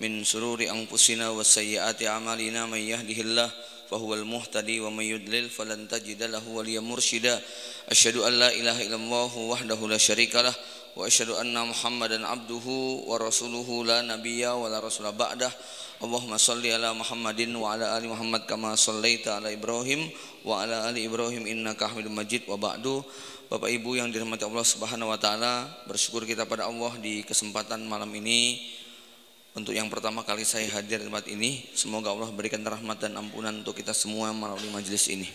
من شرور أنفسنا وسيئات أعمالنا من يهده الله فهو المهتدي ومن يضلل فلن تجد له وليا مرشدا أشهد أن لا إله إلا الله وحده لا شريك له وأشهد أن محمدا عبده ورسوله لا نبي ولا رسول بعده اللهم صل على محمد وعلى آل محمد كما صليت على إبراهيم وعلى آل إبراهيم إنك حميد مجيد وبعد. Bapak Ibu yang dirahmati Allah Subhanahu wa taala, bersyukur kita pada Allah di kesempatan malam ini. Untuk yang pertama kali saya hadir di tempat ini, semoga Allah berikan rahmat dan ampunan untuk kita semua melalui majelis ini.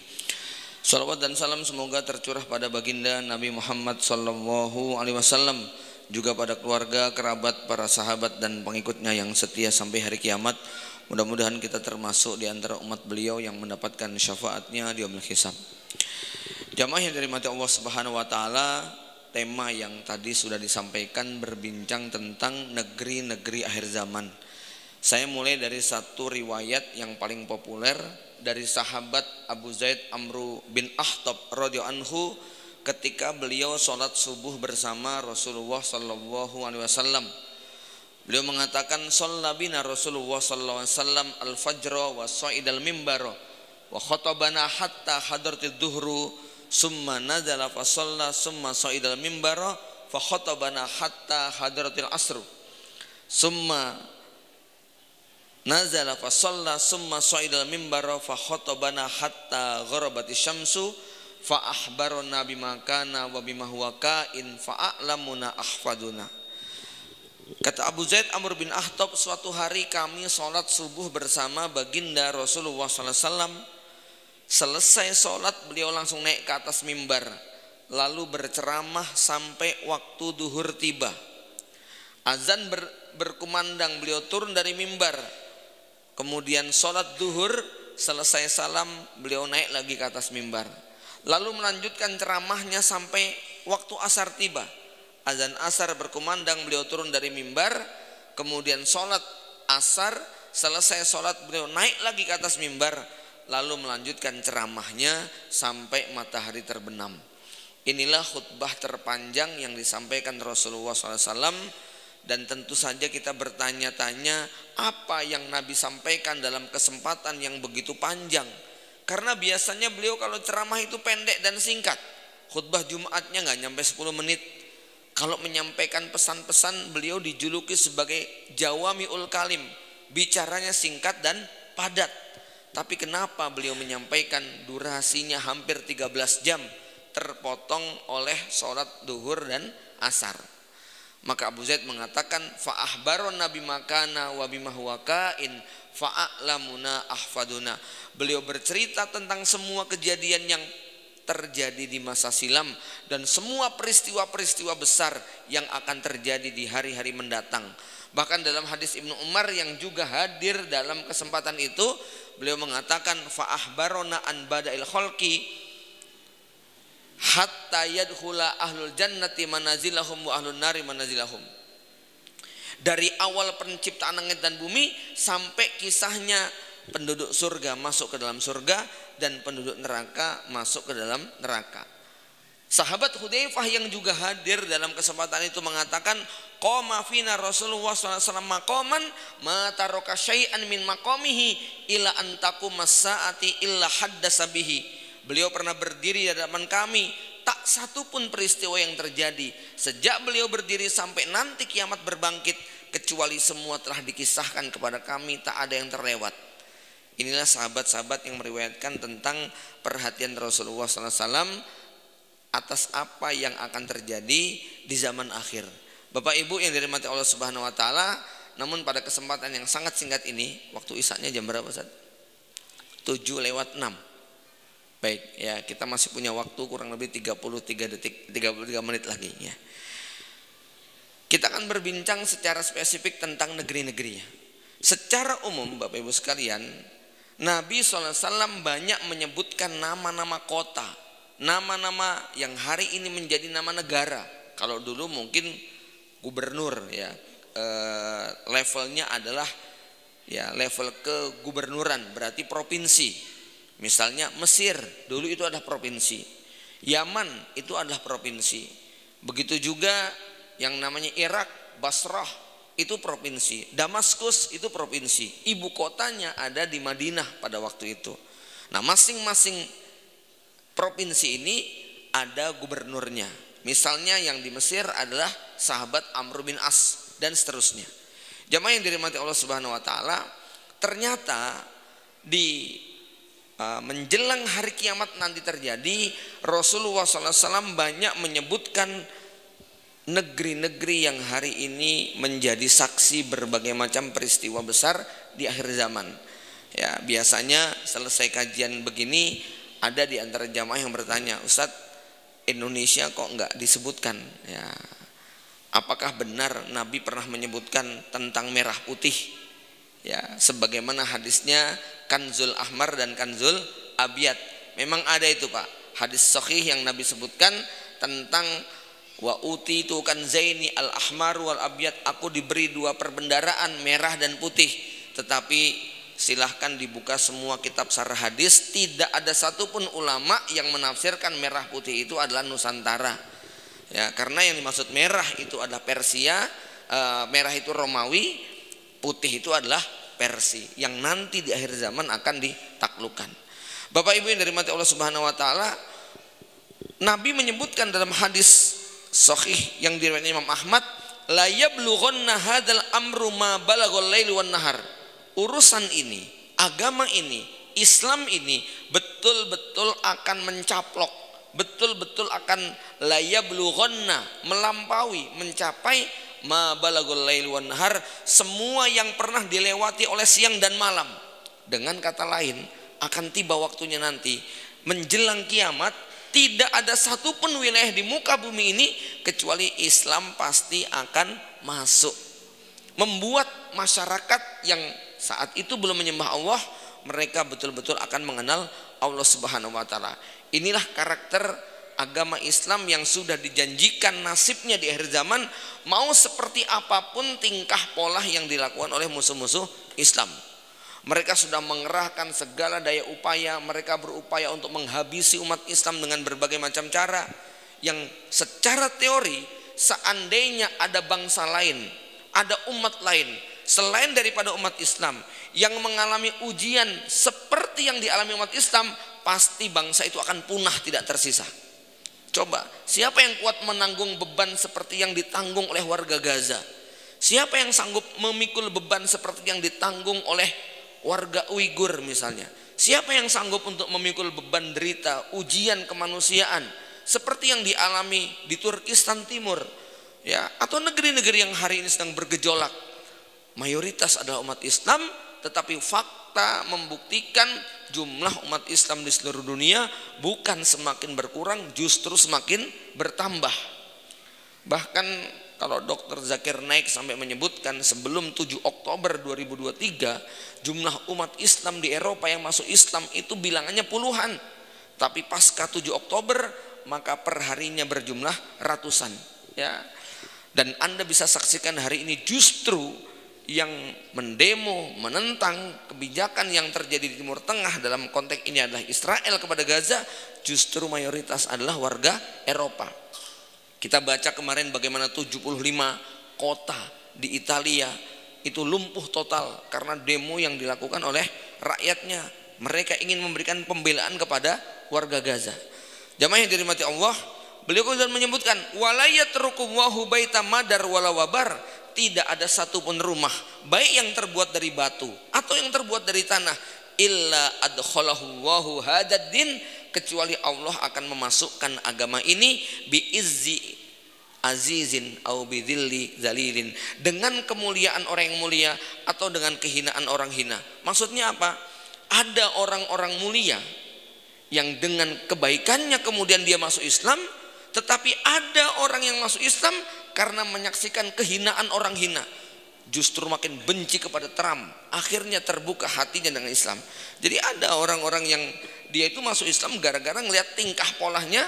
Salawat dan salam semoga tercurah pada baginda Nabi Muhammad sallallahu alaihi wasallam, juga pada keluarga, kerabat, para sahabat dan pengikutnya yang setia sampai hari kiamat. Mudah-mudahan kita termasuk di antara umat beliau yang mendapatkan syafaatnya di yaumul hisab. Jamaah yang dirahmati Allah Subhanahu wa taala, tema yang tadi sudah disampaikan berbincang tentang negeri-negeri akhir zaman. Saya mulai dari satu riwayat yang paling populer dari sahabat Abu Zaid Amru bin Ahtab radhiyallahu anhu ketika beliau sholat subuh bersama Rasulullah sallallahu alaihi wasallam. Beliau mengatakan, "Shalla bina Rasulullah sallallahu alaihi wasallam al-fajra wa sa'idal mimbar wa khatabana hatta hadratil duhru summa nazala fa shalla summa sa'idal mimbar fa khatabana hatta hadratil asr summa nazala fa shalla summa sa'idal mimbar fa khatabana hatta gharabatis syamsu fa ahbarana bima kana wa bima huwa kain fa a'lamuna ahfaduna." Kata Abu Zaid Amr bin Ahtab, suatu hari kami sholat subuh bersama baginda Rasulullah SAW. Selesai sholat beliau langsung naik ke atas mimbar, lalu berceramah sampai waktu duhur tiba. Azan berkumandang, beliau turun dari mimbar. Kemudian sholat duhur, selesai salam beliau naik lagi ke atas mimbar, lalu melanjutkan ceramahnya sampai waktu asar tiba. Azan asar berkumandang, beliau turun dari mimbar. Kemudian sholat asar, selesai sholat beliau naik lagi ke atas mimbar, lalu melanjutkan ceramahnya sampai matahari terbenam. Inilah khutbah terpanjang yang disampaikan Rasulullah SAW. Dan tentu saja kita bertanya-tanya, apa yang Nabi sampaikan dalam kesempatan yang begitu panjang? Karena biasanya beliau kalau ceramah itu pendek dan singkat. Khutbah Jumatnya nggak nyampe 10 menit. Kalau menyampaikan pesan-pesan, beliau dijuluki sebagai Jawami'ul Kalim, bicaranya singkat dan padat. Tapi kenapa beliau menyampaikan durasinya hampir 13 jam, terpotong oleh sholat duhur dan asar? Maka Abu Zaid mengatakan, fa'ahbaron nabi makana wa bima huwa kain fa'a'lamuna ahfaduna. Beliau bercerita tentang semua kejadian yang terjadi di masa silam dan semua peristiwa-peristiwa besar yang akan terjadi di hari-hari mendatang. Bahkan dalam hadis Ibnu Umar yang juga hadir dalam kesempatan itu, beliau mengatakan, fa'ahbarona an bada'il khalqi hatta yadkhula ahlul jannati manazilahum wa ahlun nari manazilahum. Dari awal penciptaan langit dan bumi sampai kisahnya penduduk surga masuk ke dalam surga dan penduduk neraka masuk ke dalam neraka. Sahabat Hudzaifah yang juga hadir dalam kesempatan itu mengatakan, qama fina Rasulullah SAW maqaman ma taraka syai'an min maqamihi ila an taquma as-sa'ati illa haddasa bihi. Beliau pernah berdiri di hadapan kami, tak satu pun peristiwa yang terjadi sejak beliau berdiri sampai nanti kiamat berbangkit, kecuali semua telah dikisahkan kepada kami, tak ada yang terlewat. Inilah sahabat-sahabat yang meriwayatkan tentang perhatian Rasulullah SAW atas apa yang akan terjadi di zaman akhir. Bapak Ibu yang dirahmati Allah Subhanahu wa taala, namun pada kesempatan yang sangat singkat ini, waktu isanya jam berapa Ustaz? 7:06. Baik, ya kita masih punya waktu kurang lebih 33 menit lagi ya. Kita akan berbincang secara spesifik tentang negeri-negerinya. Secara umum Bapak Ibu sekalian, Nabi SAW banyak menyebutkan nama-nama kota, nama-nama yang hari ini menjadi nama negara. Kalau dulu mungkin gubernur ya, levelnya adalah ya level kegubernuran, berarti provinsi. Misalnya Mesir dulu itu adalah provinsi, Yaman itu adalah provinsi. Begitu juga yang namanya Irak, Basrah, itu provinsi, Damaskus itu provinsi, ibu kotanya ada di Madinah pada waktu itu. Nah, masing-masing provinsi ini ada gubernurnya. Misalnya yang di Mesir adalah sahabat Amr bin As dan seterusnya. Jamaah yang dirahmati Allah Subhanahu wa taala, ternyata di menjelang hari kiamat nanti terjadi, Rasulullah SAW banyak menyebutkan negeri-negeri yang hari ini menjadi saksi berbagai macam peristiwa besar di akhir zaman. Ya, biasanya selesai kajian begini ada di antara jamaah yang bertanya, Ustadz, Indonesia kok enggak disebutkan? Ya, apakah benar Nabi pernah menyebutkan tentang merah putih? Ya, sebagaimana hadisnya Kanzul Ahmar dan Kanzul Abyad. Memang ada itu, Pak. Hadis sahih yang Nabi sebutkan tentang wa uti itu kan zaini al ahmar wal abyad, aku diberi dua perbendaraan merah dan putih. Tetapi silahkan dibuka semua kitab syarah hadis, tidak ada satupun ulama yang menafsirkan merah putih itu adalah Nusantara. Ya, karena yang dimaksud merah itu adalah Persia, merah itu Romawi, putih itu adalah Persia yang nanti di akhir zaman akan ditaklukkan. Bapak Ibu yang dirahmati Allah Subhanahu wa taala, Nabi menyebutkan dalam hadis sahih yang diriwayatkan Imam Ahmad, la yablughanna hadzal amru ma balaghal lail wan nahar. Urusan ini, agama ini, Islam ini betul-betul akan mencaplok, betul-betul akan la yablughanna, melampaui, mencapai ma balaghal lail wan nahar, semua yang pernah dilewati oleh siang dan malam. Dengan kata lain, akan tiba waktunya nanti menjelang kiamat, tidak ada satupun wilayah di muka bumi ini kecuali Islam pasti akan masuk. Membuat masyarakat yang saat itu belum menyembah Allah, mereka betul-betul akan mengenal Allah Subhanahu wa taala. Inilah karakter agama Islam yang sudah dijanjikan nasibnya di akhir zaman, mau seperti apapun tingkah pola yang dilakukan oleh musuh-musuh Islam. Mereka sudah mengerahkan segala daya upaya, mereka berupaya untuk menghabisi umat Islam dengan berbagai macam cara yang secara teori seandainya ada bangsa lain, ada umat lain selain daripada umat Islam yang mengalami ujian seperti yang dialami umat Islam, pasti bangsa itu akan punah tidak tersisa. Coba, siapa yang kuat menanggung beban seperti yang ditanggung oleh warga Gaza? Siapa yang sanggup memikul beban seperti yang ditanggung oleh warga Uighur misalnya? Siapa yang sanggup untuk memikul beban derita, ujian kemanusiaan seperti yang dialami di Turkistan Timur, ya, atau negeri-negeri yang hari ini sedang bergejolak? Mayoritas adalah umat Islam, tetapi fakta membuktikan jumlah umat Islam di seluruh dunia bukan semakin berkurang, justru semakin bertambah. Bahkan kalau Dr. Zakir Naik sampai menyebutkan sebelum 7 Oktober 2023 jumlah umat Islam di Eropa yang masuk Islam itu bilangannya puluhan, tapi pasca 7 Oktober maka perharinya berjumlah ratusan, ya. Dan Anda bisa saksikan hari ini justru yang mendemo menentang kebijakan yang terjadi di Timur Tengah dalam konteks ini adalah Israel kepada Gaza, justru mayoritas adalah warga Eropa. Kita baca kemarin bagaimana 75 kota di Italia itu lumpuh total karena demo yang dilakukan oleh rakyatnya. Mereka ingin memberikan pembelaan kepada warga Gaza. Jamaah yang dirahmati Allah, beliau kemudian menyebutkan wala yatruku wahu baita madar wala wabar, tidak ada satupun rumah baik yang terbuat dari batu atau yang terbuat dari tanah illa adkhalahu wahu hadad din, kecuali Allah akan memasukkan agama ini biizzi azizin au bidzilli zalilin, dengan kemuliaan orang yang mulia atau dengan kehinaan orang hina. Maksudnya apa? Ada orang-orang mulia yang dengan kebaikannya kemudian dia masuk Islam, tetapi ada orang yang masuk Islam karena menyaksikan kehinaan orang hina, justru makin benci kepada Trump, akhirnya terbuka hatinya dengan Islam. Jadi ada orang-orang yang dia itu masuk Islam gara-gara ngelihat tingkah polanya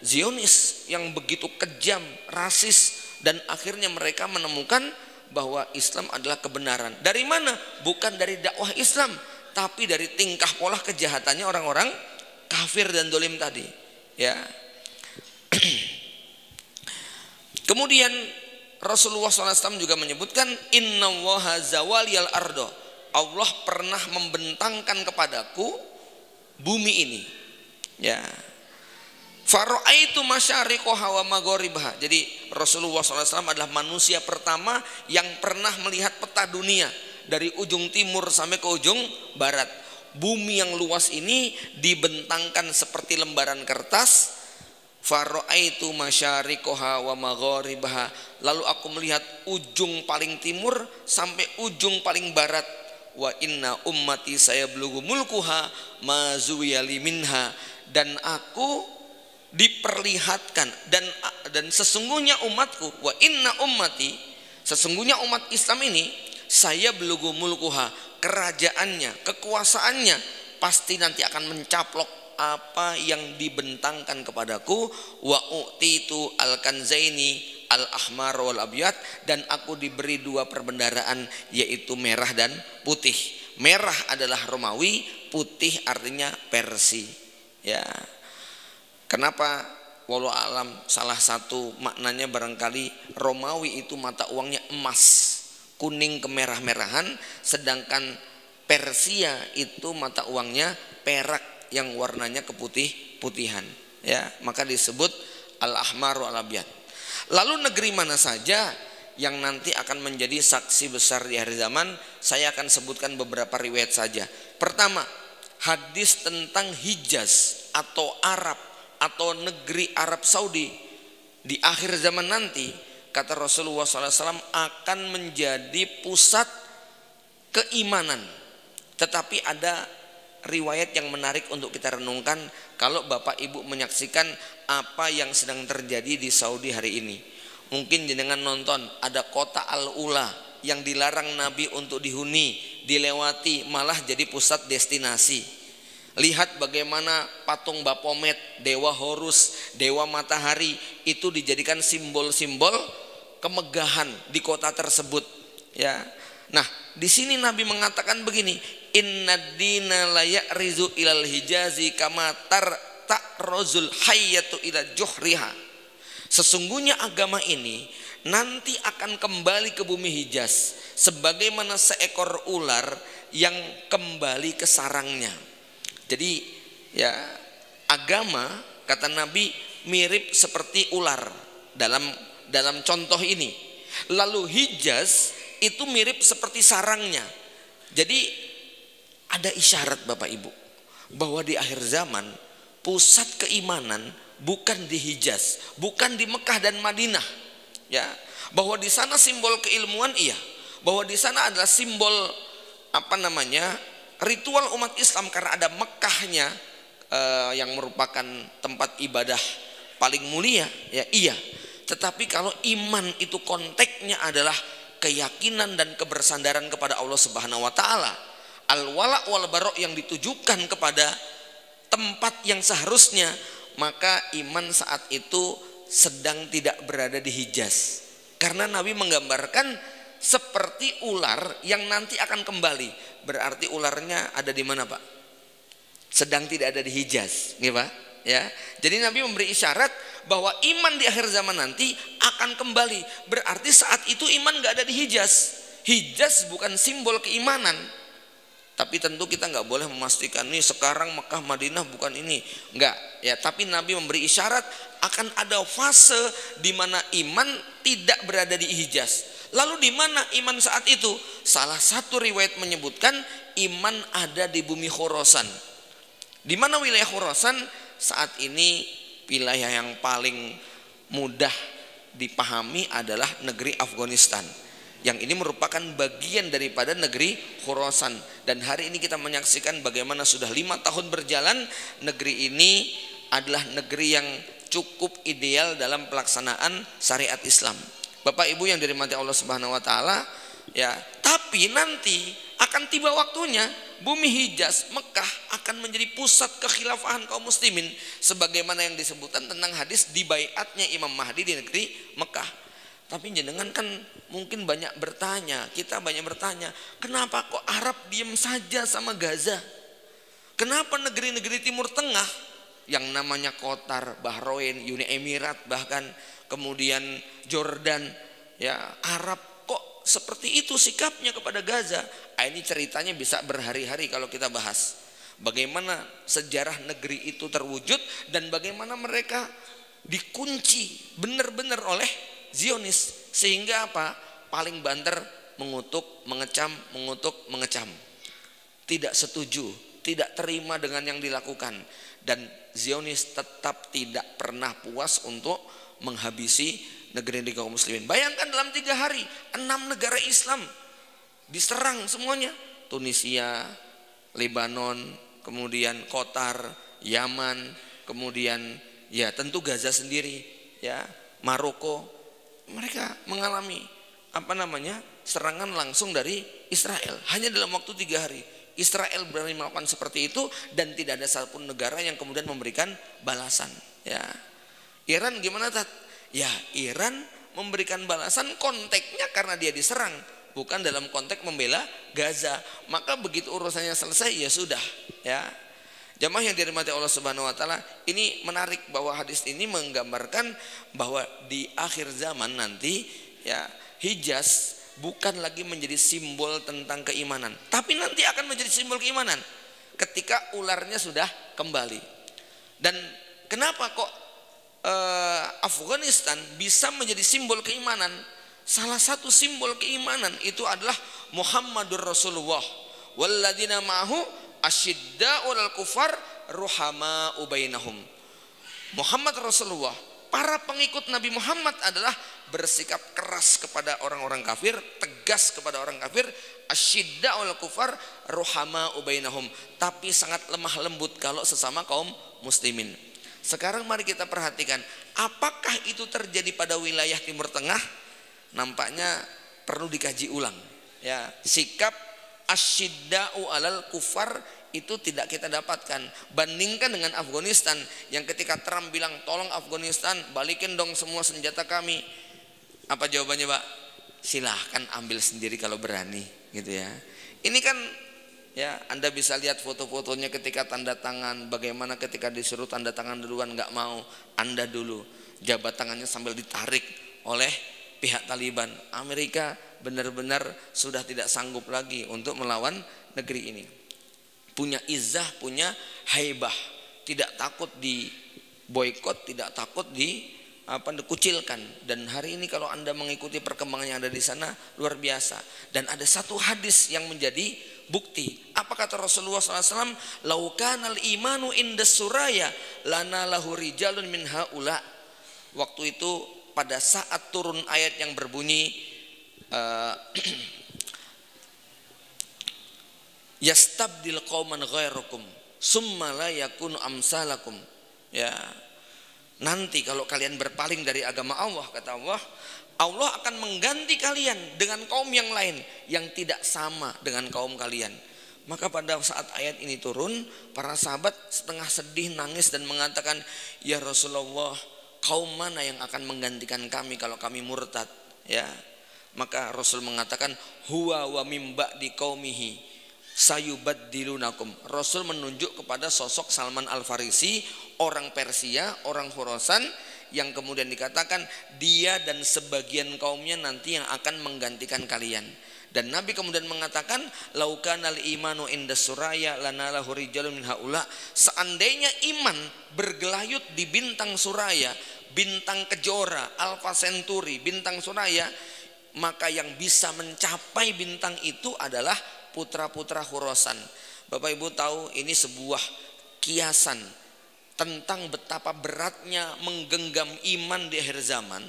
Zionis yang begitu kejam, rasis, dan akhirnya mereka menemukan bahwa Islam adalah kebenaran. Dari mana? Bukan dari dakwah Islam, tapi dari tingkah pola kejahatannya orang-orang kafir dan dolim tadi, ya. Kemudian Rasulullah SAW juga menyebutkan innallaha zawaliyal ardo, Allah pernah membentangkan kepadaku bumi ini, ya. Fara'aitu masyariqaha wa magharibaha. Jadi Rasulullah SAW adalah manusia pertama yang pernah melihat peta dunia dari ujung timur sampai ke ujung barat. Bumi yang luas ini dibentangkan seperti lembaran kertas. Fara'aitu masyariqaha wa magharibaha. Lalu aku melihat ujung paling timur sampai ujung paling barat. Wa inna ummati sayablughu mulkuha ma zuwiyali minha. Dan aku diperlihatkan dan sesungguhnya umatku, wa inna ummati, sesungguhnya umat Islam ini, saya belugu mulkuha, kerajaannya, kekuasaannya pasti nanti akan mencaplok apa yang dibentangkan kepadaku. Wa utitu al-kanzaini al-ahmar wal abyad, dan aku diberi dua perbendaraan, yaitu merah dan putih. Merah adalah Romawi, putih artinya Persia, ya. Kenapa? Walau alam, salah satu maknanya barangkali Romawi itu mata uangnya emas, kuning kemerah-merahan, sedangkan Persia itu mata uangnya perak yang warnanya keputih-putihan, ya. Maka disebut al-ahmar wal abyad. Lalu negeri mana saja yang nanti akan menjadi saksi besar di akhir zaman? Saya akan sebutkan beberapa riwayat saja. Pertama, hadis tentang Hijaz atau Arab atau negeri Arab Saudi di akhir zaman nanti, kata Rasulullah SAW, akan menjadi pusat keimanan. Tetapi ada riwayat yang menarik untuk kita renungkan kalau Bapak Ibu menyaksikan apa yang sedang terjadi di Saudi hari ini. Mungkin jenengan nonton ada kota Al-Ula yang dilarang Nabi untuk dihuni, dilewati, malah jadi pusat destinasi. Lihat bagaimana patung Baphomet, dewa Horus, dewa matahari itu dijadikan simbol-simbol kemegahan di kota tersebut, ya. Nah, di sini Nabi mengatakan begini, innad dina la ya'rizu ilal hijazi kama ta'ruzul hayyatu ila juhriha. Sesungguhnya agama ini nanti akan kembali ke bumi Hijaz sebagaimana seekor ular yang kembali ke sarangnya. Jadi ya, agama kata Nabi mirip seperti ular dalam contoh ini. Lalu Hijaz itu mirip seperti sarangnya. Jadi ada isyarat Bapak Ibu bahwa di akhir zaman pusat keimanan bukan di Hijaz, bukan di Mekah dan Madinah, ya. Bahwa di sana simbol keilmuan, iya. Bahwa di sana adalah simbol ritual umat Islam karena ada Mekahnya yang merupakan tempat ibadah paling mulia, ya, iya. Tetapi kalau iman itu konteksnya adalah keyakinan dan kebersandaran kepada Allah Subhanahu wa taala, al-wala wal bara yang ditujukan kepada tempat yang seharusnya, maka iman saat itu sedang tidak berada di Hijaz. Karena Nabi menggambarkan seperti ular yang nanti akan kembali. Berarti ularnya ada di mana, Pak? Sedang tidak ada di Hijaz, nih Pak, ya. Jadi Nabi memberi isyarat bahwa iman di akhir zaman nanti akan kembali. Berarti saat itu iman nggak ada di Hijaz. Hijaz bukan simbol keimanan. Tapi tentu kita nggak boleh memastikan nih sekarang Mekah Madinah bukan ini, nggak, ya. Tapi Nabi memberi isyarat akan ada fase di mana iman tidak berada di Hijaz. Lalu di mana iman saat itu? Salah satu riwayat menyebutkan iman ada di bumi Khurasan. Di mana wilayah Khurasan saat ini wilayah yang paling mudah dipahami adalah negeri Afghanistan. Yang ini merupakan bagian daripada negeri Khurasan. Dan hari ini kita menyaksikan bagaimana sudah 5 tahun berjalan, negeri ini adalah negeri yang cukup ideal dalam pelaksanaan syariat Islam. Bapak Ibu yang dirahmati Allah Subhanahu wa taala, ya. Tapi nanti akan tiba waktunya bumi Hijaz, Mekah akan menjadi pusat kekhilafahan kaum muslimin sebagaimana yang disebutkan tentang hadis dibaiatnya Imam Mahdi di negeri Mekah. Tapi jenengan kan mungkin banyak bertanya, kita banyak bertanya, kenapa kok Arab diam saja sama Gaza? Kenapa negeri-negeri Timur Tengah yang namanya Qatar, Bahrain, Uni Emirat, bahkan kemudian Jordan, Ya, Arab kok seperti itu sikapnya kepada Gaza. Ini ceritanya bisa berhari-hari kalau kita bahas. Bagaimana sejarah negeri itu terwujud dan bagaimana mereka dikunci benar-benar oleh Zionis. Sehingga apa? Paling banter mengutuk, mengecam, mengutuk, mengecam. Tidak setuju, tidak terima dengan yang dilakukan. Dan Zionis tetap tidak pernah puas untuk menghabisi negeri kaum muslimin. Bayangkan dalam 3 hari 6 negara Islam diserang semuanya. Tunisia, Lebanon, kemudian Qatar, Yaman, kemudian ya tentu Gaza sendiri, ya Maroko. Mereka mengalami serangan langsung dari Israel hanya dalam waktu 3 hari. Israel berani melakukan seperti itu dan tidak ada satupun negara yang kemudian memberikan balasan. Ya, Iran gimana Tat? Ya, Iran memberikan balasan konteksnya karena dia diserang, bukan dalam konteks membela Gaza. Maka begitu urusannya selesai ya sudah, ya. Jamaah yang dirahmati Allah Subhanahu wa taala, ini menarik bahwa hadis ini menggambarkan bahwa di akhir zaman nanti ya Hijaz bukan lagi menjadi simbol tentang keimanan, tapi nanti akan menjadi simbol keimanan ketika ularnya sudah kembali. Dan kenapa kok Afghanistan bisa menjadi simbol keimanan? Salah satu simbol keimanan itu adalah Muhammadur Rasulullah walladzina ma'ahu asyidda'u 'alal kufar ruhama'u bainahum. Muhammad Rasulullah, para pengikut Nabi Muhammad adalah bersikap keras kepada orang-orang kafir, tegas kepada orang kafir, asyidda'u 'alal kufar ruhama'u bainahum, tapi sangat lemah lembut kalau sesama kaum muslimin. Sekarang mari kita perhatikan, apakah itu terjadi pada wilayah Timur Tengah? Nampaknya perlu dikaji ulang. Ya, sikap asyidda'u 'alal kufar itu tidak kita dapatkan. Bandingkan dengan Afghanistan yang ketika Trump bilang tolong Afghanistan balikin dong semua senjata kami. Apa jawabannya, Pak? Silahkan ambil sendiri kalau berani, gitu ya. Ini kan ya, Anda bisa lihat foto-fotonya ketika tanda tangan, bagaimana ketika disuruh tanda tangan duluan nggak mau, Anda dulu, jabat tangannya sambil ditarik oleh pihak Taliban. Amerika benar-benar sudah tidak sanggup lagi untuk melawan negeri ini. Punya izzah, punya haibah, tidak takut di boikot, tidak takut dikucilkan. Dan hari ini kalau Anda mengikuti perkembangan yang ada di sana luar biasa. Dan ada satu hadis yang menjadi bukti. Apa kata Rasulullah SAW? Laukanal imanu indas suraya lana lahu rijalun min haula. Waktu itu pada saat turun ayat yang berbunyi yastabdil qauman ghairakum summa la yakunu amsalakum. Ya, nanti kalau kalian berpaling dari agama Allah, kata Allah, Allah akan mengganti kalian dengan kaum yang lain yang tidak sama dengan kaum kalian. Maka pada saat ayat ini turun, para sahabat setengah sedih, nangis dan mengatakan, ya Rasulullah, kaum mana yang akan menggantikan kami kalau kami murtad? Ya, maka Rasul mengatakan, huwa wa mim ba'di qaumihi sayubaddilunakum. Rasul menunjuk kepada sosok Salman Al-Farisi, orang Persia, orang Khurasan, yang kemudian dikatakan dia dan sebagian kaumnya nanti yang akan menggantikan kalian. Dan Nabi kemudian mengatakan, laukanal imanu indas suraya lanalahu rijalun min haula. Seandainya iman bergelayut di bintang suraya, bintang kejora, Alpha Centauri, bintang suraya, maka yang bisa mencapai bintang itu adalah putra-putra Khurasan. Bapak Ibu tahu ini sebuah kiasan tentang betapa beratnya menggenggam iman di akhir zaman,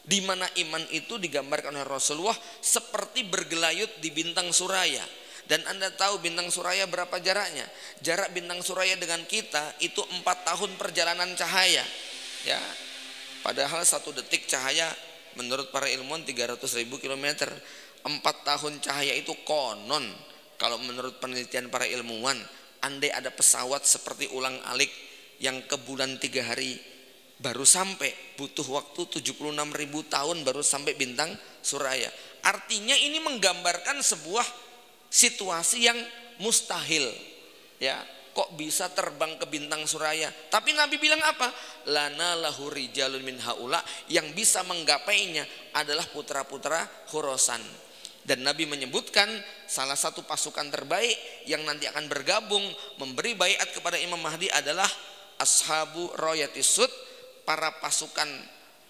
di mana iman itu digambarkan oleh Rasulullah seperti bergelayut di bintang suraya. Dan Anda tahu bintang suraya berapa jaraknya? Jarak bintang suraya dengan kita itu 4 tahun perjalanan cahaya. Ya, padahal 1 detik cahaya menurut para ilmuwan 300.000 km. 4 tahun cahaya itu konon, kalau menurut penelitian para ilmuwan, andai ada pesawat seperti ulang-alik yang ke bulan 3 hari baru sampai, butuh waktu 76.000 tahun baru sampai bintang suraya. Artinya ini menggambarkan sebuah situasi yang mustahil. Ya, kok bisa terbang ke bintang suraya. Tapi Nabi bilang apa? Lana lahu rijalun min haula, yang bisa menggapainya adalah putra-putra Khurasan. Dan Nabi menyebutkan salah satu pasukan terbaik yang nanti akan bergabung memberi baiat kepada Imam Mahdi adalah ashabu royatis sud, para pasukan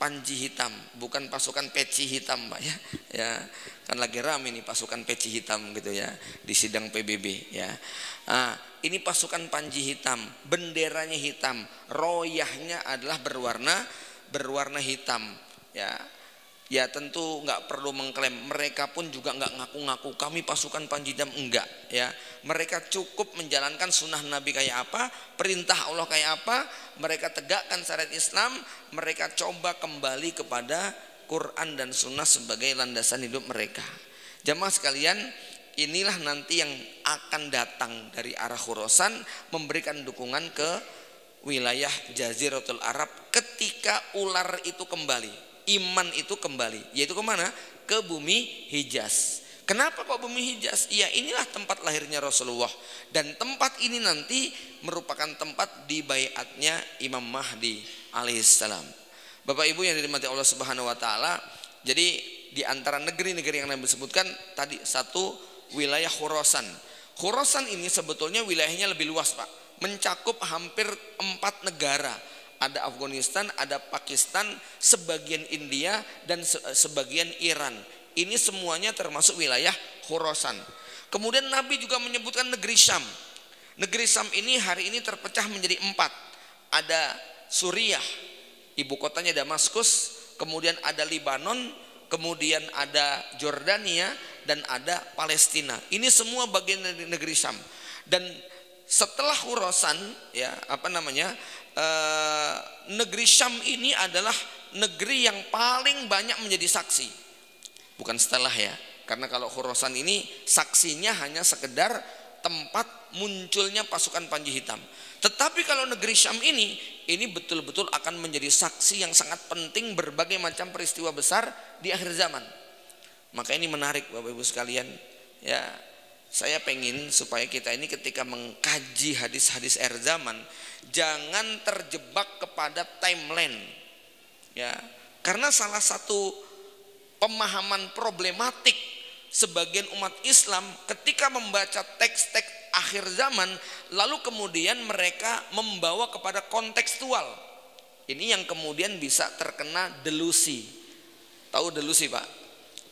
panji hitam, bukan pasukan peci hitam, Pak ya. Ya, kan lagi ramai nih pasukan peci hitam gitu ya di sidang PBB ya. Nah, ini pasukan panji hitam, benderanya hitam, royahnya adalah berwarna hitam ya. Ya tentu nggak perlu mengklaim, mereka pun juga nggak ngaku-ngaku kami pasukan panji hitam, enggak ya. Mereka cukup menjalankan sunnah Nabi kayak apa, perintah Allah kayak apa, mereka tegakkan syariat Islam, mereka coba kembali kepada Quran dan sunnah sebagai landasan hidup mereka. Jamaah sekalian, inilah nanti yang akan datang dari arah Khurasan memberikan dukungan ke wilayah Jaziratul Arab ketika ular itu kembali. Iman itu kembali, yaitu kemana? Ke bumi Hijaz. Kenapa kok bumi Hijaz? Ya inilah tempat lahirnya Rasulullah. Dan tempat ini nanti merupakan tempat dibaiatnya Imam Mahdi alaihissalam. Bapak Ibu yang dirahmati Allah Subhanahu wa taala, jadi di antara negeri-negeri yang Nabi sebutkan tadi, satu wilayah Khurasan. Khurasan ini sebetulnya wilayahnya lebih luas, Pak. Mencakup hampir 4 negara. Ada Afghanistan, ada Pakistan, sebagian India, dan sebagian Iran. Ini semuanya termasuk wilayah Khurasan. Kemudian Nabi juga menyebutkan negeri Syam. Negeri Syam ini hari ini terpecah menjadi 4. Ada Suriah, ibu kotanya Damaskus. Kemudian ada Libanon, kemudian ada Jordania, dan ada Palestina. Ini semua bagian dari negeri Syam. Dan setelah Khurasan ya negeri Syam ini adalah negeri yang paling banyak menjadi saksi. Bukan setelah ya, karena kalau Khurasan ini saksinya hanya sekedar tempat munculnya pasukan panji hitam. Tetapi kalau negeri Syam ini betul-betul akan menjadi saksi yang sangat penting berbagai macam peristiwa besar di akhir zaman. Maka ini menarik Bapak Ibu sekalian ya. Saya pengen supaya kita ini ketika mengkaji hadis-hadis akhir zaman jangan terjebak kepada timeline ya. Karena salah satu pemahaman problematik sebagian umat Islam ketika membaca teks-teks akhir zaman lalu kemudian mereka membawa kepada kontekstual. Ini yang kemudian bisa terkena delusi. Tahu delusi, Pak?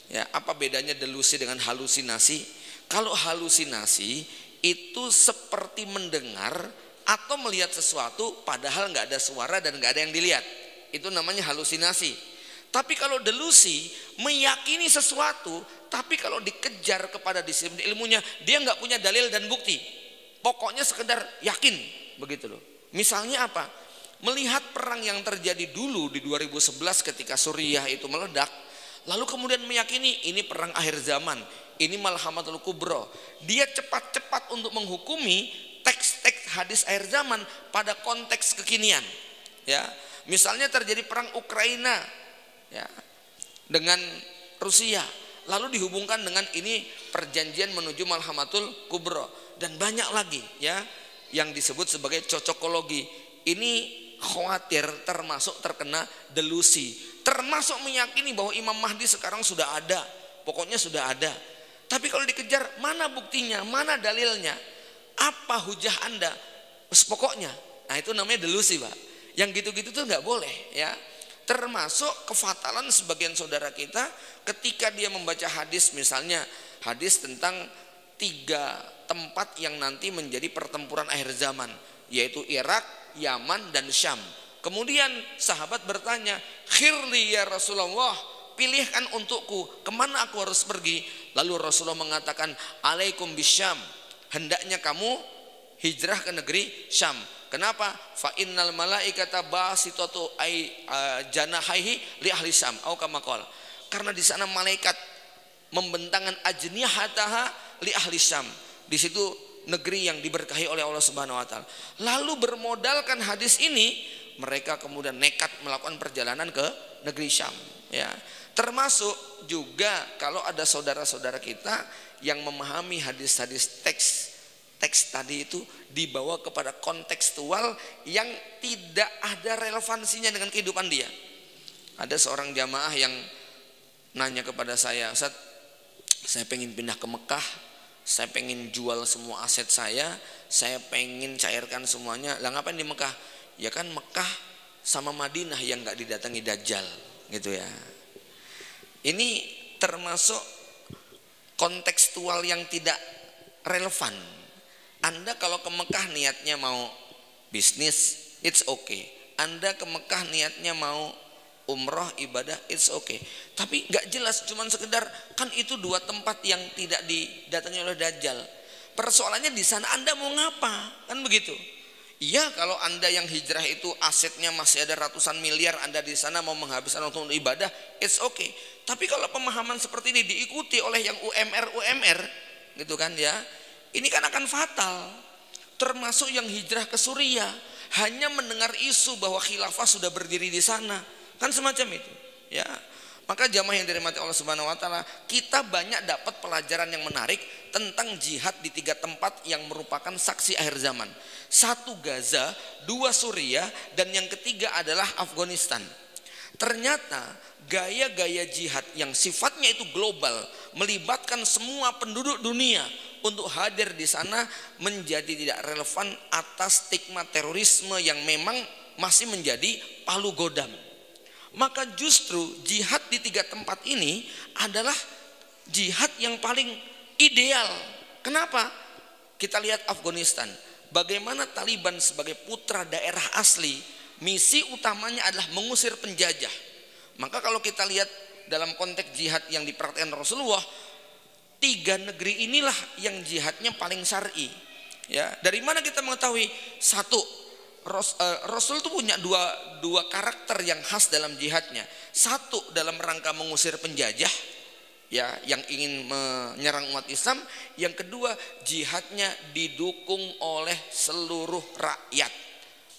Ya, apa bedanya delusi dengan halusinasi? Kalau halusinasi itu seperti mendengar atau melihat sesuatu padahal nggak ada suara dan nggak ada yang dilihat. Itu namanya halusinasi. Tapi kalau delusi meyakini sesuatu, tapi kalau dikejar kepada disiplin ilmunya dia nggak punya dalil dan bukti. Pokoknya sekedar yakin begitu loh. Misalnya apa? Melihat perang yang terjadi dulu di 2011 ketika Suriah itu meledak, lalu kemudian meyakini ini perang akhir zaman. Ini Malhamatul Kubra. Dia cepat-cepat untuk menghukumi teks-teks hadis akhir zaman pada konteks kekinian. Ya, misalnya terjadi perang Ukraina ya dengan Rusia, lalu dihubungkan dengan ini perjanjian menuju Malhamatul Kubra dan banyak lagi ya yang disebut sebagai cocokologi. Ini khawatir termasuk terkena delusi, termasuk meyakini bahwa Imam Mahdi sekarang sudah ada, pokoknya sudah ada. Tapi kalau dikejar, mana buktinya, mana dalilnya, apa hujah Anda? Pokoknya, nah itu namanya delusi, Pak. Yang gitu-gitu tuh nggak boleh, ya. Termasuk kefatalan sebagian saudara kita ketika dia membaca hadis, misalnya hadis tentang 3 tempat yang nanti menjadi pertempuran akhir zaman, yaitu Irak, Yaman, dan Syam. Kemudian sahabat bertanya, "Khirli ya Rasulullah, pilihkan untukku, kemana aku harus pergi?" Lalu Rasulullah mengatakan, "Alaikum bisyam, hendaknya kamu hijrah ke negeri Syam." Kenapa? Fa innal malaikata basitatu ay janahaihi li ahli Syam au kama qala. Karena di sana malaikat membentangkan ajnihataha li ahli Syam. Di situ negeri yang diberkahi oleh Allah Subhanahu wa taala. Lalu bermodalkan hadis ini, mereka kemudian nekat melakukan perjalanan ke negeri Syam, ya. Termasuk juga kalau ada saudara-saudara kita yang memahami hadis-hadis teks teks tadi itu dibawa kepada kontekstual yang tidak ada relevansinya dengan kehidupan dia. Ada seorang jamaah yang nanya kepada saya, Ustaz, saya pengen pindah ke Mekah, saya pengen jual semua aset saya pengen cairkan semuanya. Lah ngapain di Mekah? Ya kan Mekah sama Madinah yang gak didatangi Dajjal gitu ya. Ini termasuk kontekstual yang tidak relevan. Anda kalau ke Mekah niatnya mau bisnis, it's okay. Anda ke Mekah niatnya mau umroh, ibadah, it's okay. Tapi gak jelas, cuman sekedar, kan itu dua tempat yang tidak didatangi oleh Dajjal. Persoalannya di sana Anda mau ngapa? Kan begitu. Iya, kalau Anda yang hijrah itu asetnya masih ada ratusan miliar, Anda di sana mau menghabiskan waktu untuk ibadah, it's okay. Tapi kalau pemahaman seperti ini diikuti oleh yang UMR gitu kan ya, ini kan akan fatal. Termasuk yang hijrah ke Suriah hanya mendengar isu bahwa khilafah sudah berdiri di sana, kan semacam itu ya. Maka jamaah yang dirahmati Allah Subhanahu wa taala, kita banyak dapat pelajaran yang menarik tentang jihad di 3 tempat yang merupakan saksi akhir zaman. 1 Gaza, 2 Suriah, dan yang ketiga adalah Afghanistan. Ternyata gaya-gaya jihad yang sifatnya itu global, melibatkan semua penduduk dunia untuk hadir di sana, menjadi tidak relevan atas stigma terorisme yang memang masih menjadi palu godam. Maka justru jihad di 3 tempat ini adalah jihad yang paling ideal. Kenapa? Kita lihat Afghanistan, bagaimana Taliban sebagai putra daerah asli, misi utamanya adalah mengusir penjajah. Maka kalau kita lihat dalam konteks jihad yang diperhatikan Rasulullah, 3 negeri inilah yang jihadnya paling syar'i. Ya, dari mana kita mengetahui? 1, Rasul itu punya dua karakter yang khas dalam jihadnya. 1 dalam rangka mengusir penjajah, ya, yang ingin menyerang umat Islam. Yang kedua, jihadnya didukung oleh seluruh rakyat,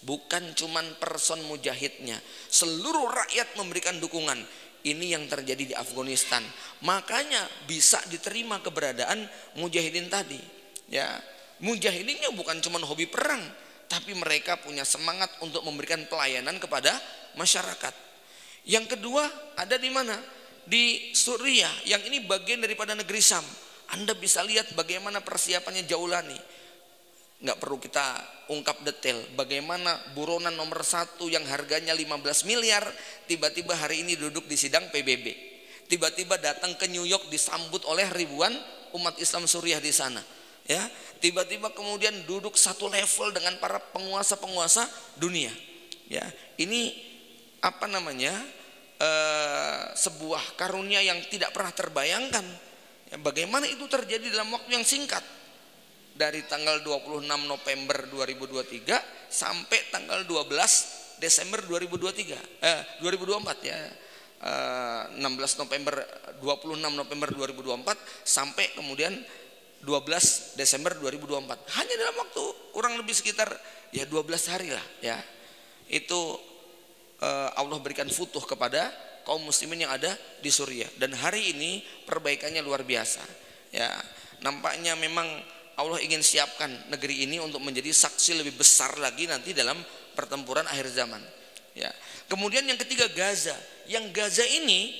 bukan cuman person mujahidnya. Seluruh rakyat memberikan dukungan. Ini yang terjadi di Afghanistan. Makanya bisa diterima keberadaan mujahidin tadi. Ya, mujahidinnya bukan cuman hobi perang, tapi mereka punya semangat untuk memberikan pelayanan kepada masyarakat. Yang kedua ada di mana? Di Suriah, yang ini bagian daripada negeri Syam. Anda bisa lihat bagaimana persiapannya Jaulani. Nggak perlu kita ungkap detail bagaimana buronan nomor 1 yang harganya 15 miliar tiba-tiba hari ini duduk di sidang PBB. Tiba-tiba datang ke New York disambut oleh ribuan umat Islam Suriah di sana. Ya, tiba-tiba kemudian duduk satu level dengan para penguasa-penguasa dunia. Ya, ini apa namanya? Sebuah karunia yang tidak pernah terbayangkan. Ya, bagaimana itu terjadi dalam waktu yang singkat. Dari tanggal 26 November 2023 sampai tanggal 12 Desember 2024 ya. 16 November 26 November 2024 sampai kemudian 12 Desember 2024. Hanya dalam waktu kurang lebih sekitar ya 12 hari lah ya. Itu Allah berikan futuh kepada kaum muslimin yang ada di Suriah, dan hari ini perbaikannya luar biasa. Ya, nampaknya memang Allah ingin siapkan negeri ini untuk menjadi saksi lebih besar lagi nanti dalam pertempuran akhir zaman. Ya. Kemudian yang ketiga Gaza. Yang Gaza ini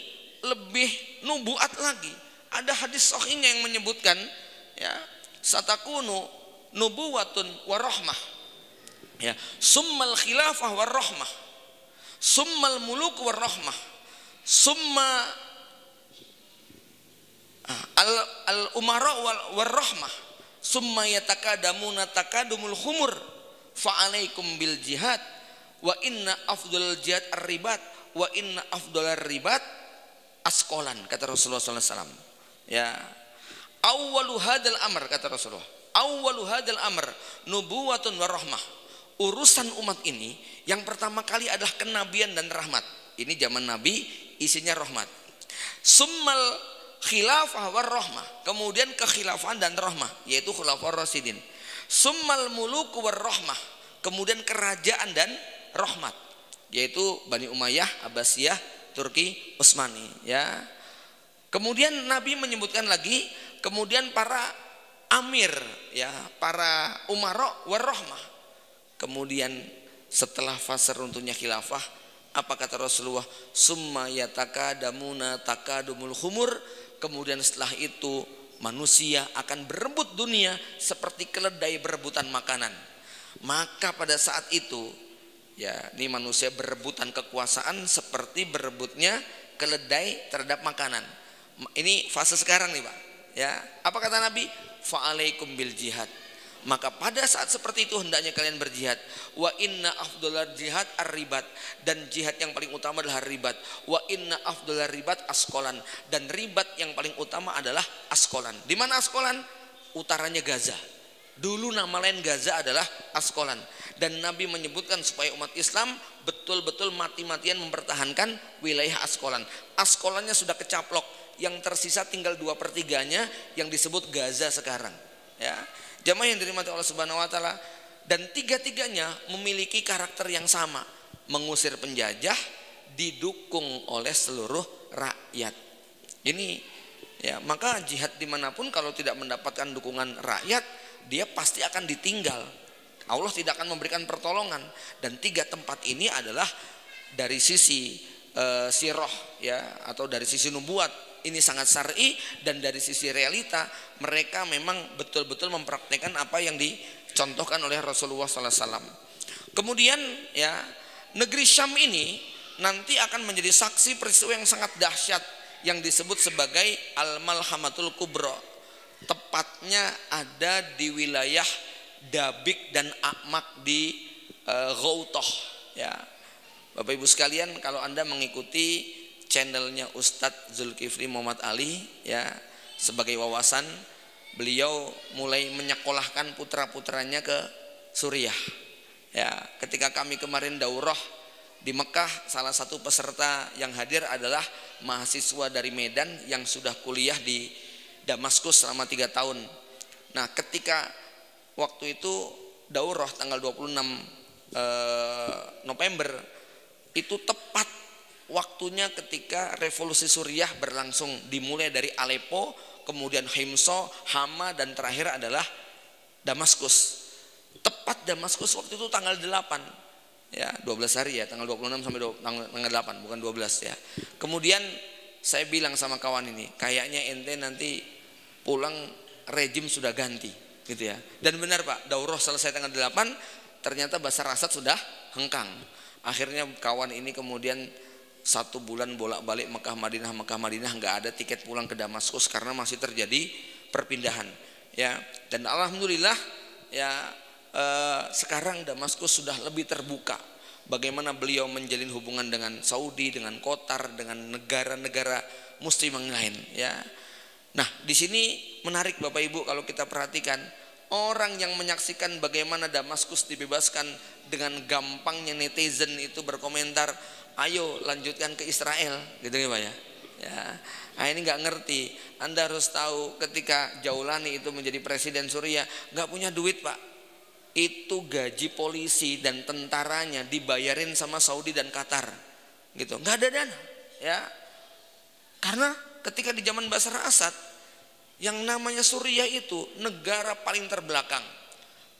lebih nubuat lagi. Ada hadis sahihnya yang menyebutkan, ya, satakunu nubuwatun warahmah. Ya, summal khilafah warahmah. Summal muluk warahmah. Summa al-umara warahmah. Summa yatakadamuna takadumul khumur fa'alaikum bil jihad wa inna afdalul jihad ar-ribat wa inna afdalar ribat asqalan, kata Rasulullah SAW. Ya, awwalu hadal amr, kata Rasulullah, awwalu hadal amr nubuwatun wa rahmah. Urusan umat ini yang pertama kali adalah kenabian dan rahmat. Ini zaman Nabi, isinya rahmat. Summal khilafah war rahmah, kemudian kekhilafan dan rahmah, yaitu khulafur rasyidin. Summal muluk war rahmah, kemudian kerajaan dan rahmat, yaitu Bani Umayyah, Abbasiyah, Turki, Utsmani. Ya. Kemudian Nabi menyebutkan lagi, kemudian para amir, ya, para umara warahmah. Kemudian setelah fase runtuhnya khilafah, apa kata Rasulullah? Summa yatakadamuna takadumul khumur. Kemudian setelah itu manusia akan berebut dunia seperti keledai berebutan makanan. Maka pada saat itu, ya, ini manusia berebutan kekuasaan seperti berebutnya keledai terhadap makanan. Ini fase sekarang nih Pak. Ya, apa kata Nabi? Fa'alaikum bil jihad. Maka pada saat seperti itu hendaknya kalian berjihad. Wa inna afdhalar jihad ar-ribat. Dan jihad yang paling utama adalah ribat. Wa inna afdhalar ribat askolan. Dan ribat yang paling utama adalah askolan. Di mana askolan? Utaranya Gaza. Dulu nama lain Gaza adalah Askolan. Dan Nabi menyebutkan supaya umat Islam betul-betul mati-matian mempertahankan wilayah Askolan. Askolannya sudah kecaplok. Yang tersisa tinggal 2/3-nya yang disebut Gaza sekarang. Ya, jamaah yang dirahmati Allah Subhanahu Wa Taala. Dan tiga-tiganya memiliki karakter yang sama, mengusir penjajah, didukung oleh seluruh rakyat. Ini, ya, maka jihad dimanapun kalau tidak mendapatkan dukungan rakyat, dia pasti akan ditinggal. Allah tidak akan memberikan pertolongan. Dan tiga tempat ini adalah dari sisi sirah, ya, atau dari sisi nubuat. Ini sangat syar'i, dan dari sisi realita mereka memang betul-betul mempraktekkan apa yang dicontohkan oleh Rasulullah SAW. Kemudian, ya, negeri Syam ini nanti akan menjadi saksi peristiwa yang sangat dahsyat yang disebut sebagai Al-Malhamatul Kubra. Tepatnya ada di wilayah Dabik dan Akmak di Ghautah, ya. Bapak Ibu sekalian, kalau Anda mengikuti channelnya Ustadz Zulkifli Muhammad Ali, ya, sebagai wawasan, beliau mulai menyekolahkan putra-putranya ke Suriah. Ya, ketika kami kemarin daurah di Mekah, salah satu peserta yang hadir adalah mahasiswa dari Medan yang sudah kuliah di Damaskus selama 3 tahun. Nah, ketika waktu itu daurah tanggal 26 November, itu tepat waktunya ketika revolusi Suriah berlangsung, dimulai dari Aleppo, kemudian Himso, Hama, dan terakhir adalah Damaskus. Tepat Damaskus waktu itu tanggal 8, ya, 12 hari, ya, tanggal 26 sampai tanggal 8, bukan 12, ya. Kemudian saya bilang sama kawan ini, kayaknya ente nanti pulang rejim sudah ganti, gitu ya. Dan benar Pak, daurah selesai tanggal 8, ternyata Basar Asad sudah hengkang. Akhirnya kawan ini kemudian 1 bulan bolak-balik Mekah Madinah nggak ada tiket pulang ke Damaskus karena masih terjadi perpindahan, ya. Dan alhamdulillah, ya, sekarang Damaskus sudah lebih terbuka. Bagaimana beliau menjalin hubungan dengan Saudi, dengan Qatar, dengan negara-negara muslim yang lain, ya. Nah, di sini menarik Bapak Ibu kalau kita perhatikan, orang yang menyaksikan bagaimana Damaskus dibebaskan, dengan gampangnya netizen itu berkomentar, ayo lanjutkan ke Israel, gitu ya Pak, ya. Ya, nah ini nggak ngerti. Anda harus tahu ketika Jaulani itu menjadi presiden Suriah, nggak punya duit Pak. Itu gaji polisi dan tentaranya dibayarin sama Saudi dan Qatar, gitu. Nggak ada dana, ya. Karena ketika di zaman Basar Asad, yang namanya Suriah itu negara paling terbelakang,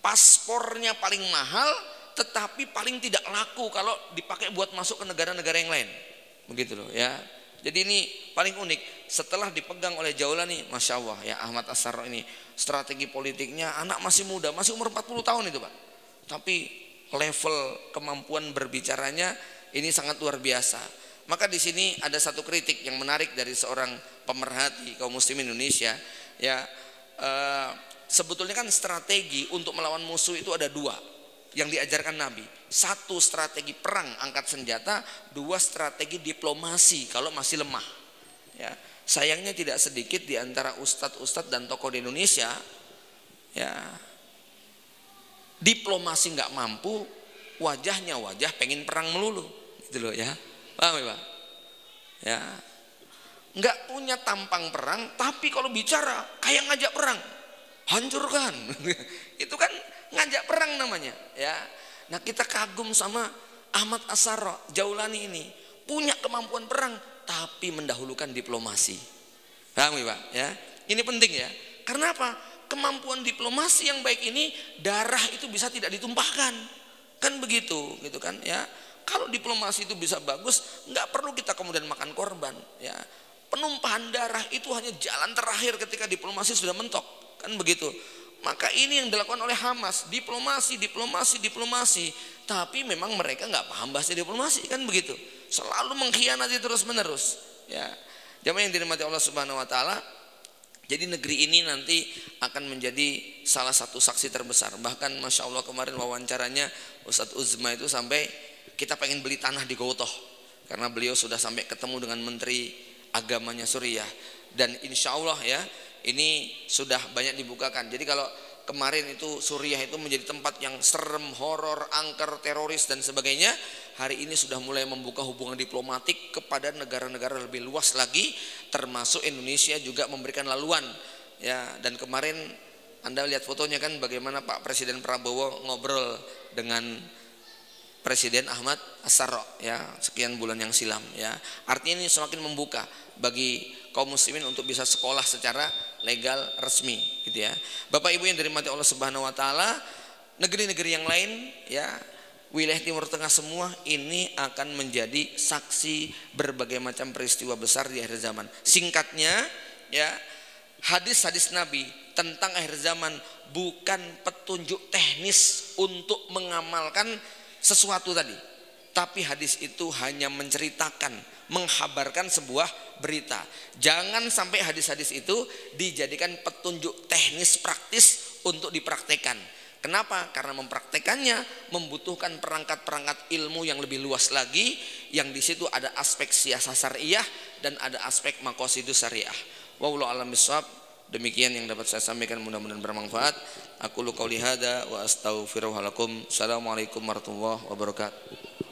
paspornya paling mahal, tetapi paling tidak laku kalau dipakai buat masuk ke negara-negara yang lain, begitu loh, ya. Jadi ini paling unik. Setelah dipegang oleh Jaulani, masya Allah, ya, Ahmad As-Sarraj ini strategi politiknya, anak masih muda, masih umur 40 tahun itu Pak, tapi level kemampuan berbicaranya ini sangat luar biasa. Maka di sini ada satu kritik yang menarik dari seorang pemerhati kaum muslimin Indonesia, ya. Sebetulnya kan strategi untuk melawan musuh itu ada 2 yang diajarkan Nabi. 1 strategi perang angkat senjata, 2 strategi diplomasi kalau masih lemah, ya. Sayangnya tidak sedikit di antara ustadz-ustadz dan tokoh di Indonesia, ya, diplomasi nggak mampu, wajahnya wajah pengen perang melulu, gitu loh, ya. Paham ya Pak? Ya, nggak punya tampang perang, tapi kalau bicara kayak ngajak perang, hancurkan. Itu kan ngajak perang namanya, ya. Nah, kita kagum sama Ahmad As-Sarraj, Jaulani ini punya kemampuan perang tapi mendahulukan diplomasi. Paham ya Pak? Ya, ini penting ya. Karena apa? kemampuan diplomasi yang baik ini, darah itu bisa tidak ditumpahkan. Kan begitu, gitu kan ya. Kalau diplomasi itu bisa bagus, nggak perlu kita kemudian makan korban ya. Penumpahan darah itu hanya jalan terakhir ketika diplomasi sudah mentok, kan begitu. Maka ini yang dilakukan oleh Hamas, diplomasi, tapi memang mereka nggak paham bahasa diplomasi, kan begitu. Selalu mengkhianati terus menerus ya. Jamaah yang dirahmati Allah Subhanahu wa taala, jadi negeri ini nanti akan menjadi salah satu saksi terbesar. Bahkan Masya Allah kemarin wawancaranya Ustadz Uzma itu sampai kita pengen beli tanah di Gotoh, karena beliau sudah sampai ketemu dengan menteri agamanya Suriah. Dan insya Allah ya, ini sudah banyak dibukakan. Jadi kalau kemarin itu Suriah itu menjadi tempat yang serem, horor, angker, teroris dan sebagainya, hari ini sudah mulai membuka hubungan diplomatik kepada negara-negara lebih luas lagi, termasuk Indonesia juga memberikan laluan ya. Dan kemarin Anda lihat fotonya kan, bagaimana Pak Presiden Prabowo ngobrol dengan Presiden Ahmad As-Sarraj ya, sekian bulan yang silam ya. Artinya ini semakin membuka bagi kaum muslimin untuk bisa sekolah secara legal resmi gitu ya. Bapak Ibu yang dirahmati Allah Subhanahu wa taala, negeri-negeri yang lain ya, wilayah Timur Tengah semua ini akan menjadi saksi berbagai macam peristiwa besar di akhir zaman. Singkatnya ya, hadis-hadis Nabi tentang akhir zaman bukan petunjuk teknis untuk mengamalkan sesuatu tadi, tapi hadis itu hanya menceritakan, menghabarkan sebuah berita. Jangan sampai hadis-hadis itu dijadikan petunjuk teknis praktis untuk dipraktekkan. Kenapa? Karena mempraktekannya membutuhkan perangkat-perangkat ilmu yang lebih luas lagi, yang di situ ada aspek siasah syariah dan ada aspek maqasidus syariah. Wallahu a'lam bishawab. Demikian yang dapat saya sampaikan, mudah-mudahan bermanfaat. Aku qouli hadza wa astaghfirullahaladzim. Assalamualaikum warahmatullahi wabarakatuh.